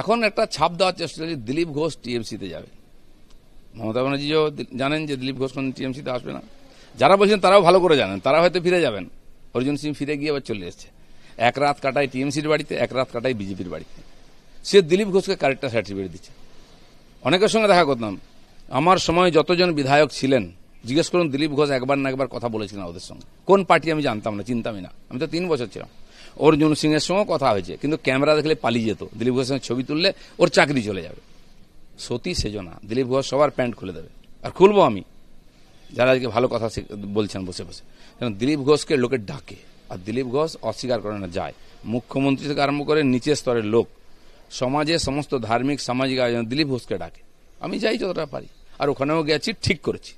এখন একটা ছাপ দেওয়ার চেষ্টা করছে দিলীপ ঘোষ টিএমসিতে যাবে। মমতা ব্যানার্জিও জানেন যে দিলীপ ঘোষ কোন টিএমসিতে আসবে না। যারা বলছেন তারাও ভালো করে জানেন, তারা হয়তো ফিরে যাবেন। অর্জুন সিং ফিরে গিয়ে আবার চলে এসছে। এক রাত কাটায় টিএমসির বাড়িতে, এক রাত কাটায় বিজেপির বাড়িতে। সে দিলীপ ঘোষকে ক্যারেক্টার সার্টিফিকেট দিচ্ছে। অনেকের সঙ্গে দেখা করতাম, আমার সময় যতজন বিধায়ক ছিলেন জিজ্ঞেস করুন দিলীপ ঘোষ একবার না একবার কথা বলেছিলেন ওদের সঙ্গে। কোন পার্টি আমি জানতাম না, চিন্তামই না। আমি তো 3 বছর ছিলাম। অর্জুন সিং এর সঙ্গে কথা হয়েছে, কিন্তু ক্যামেরা দেখলে পালিয়ে যেত। দিলীপ ঘোষের সঙ্গে ছবি তুললে ওর চাকরি চলে যাবে। সতী সেজনা, দিলীপ ঘোষ সবার প্যান্ট খুলে দেবে, আর খুলবো আমি, যারা আজকে ভালো কথা বলছেন বসে বসে। কারণ দিলীপ ঘোষকে লোকে ডাকে, আর দিলীপ ঘোষ অস্বীকার করে না যায়। মুখ্যমন্ত্রী থেকে আরম্ভ করে নিচের স্তরের লোক, সমাজে সমস্ত ধার্মিক সামাজিক আয়োজন দিলীপ ঘোষকে ডাকে। আমি যাই যতটা পারি, আর ওখানেও গেছি, ঠিক করেছি।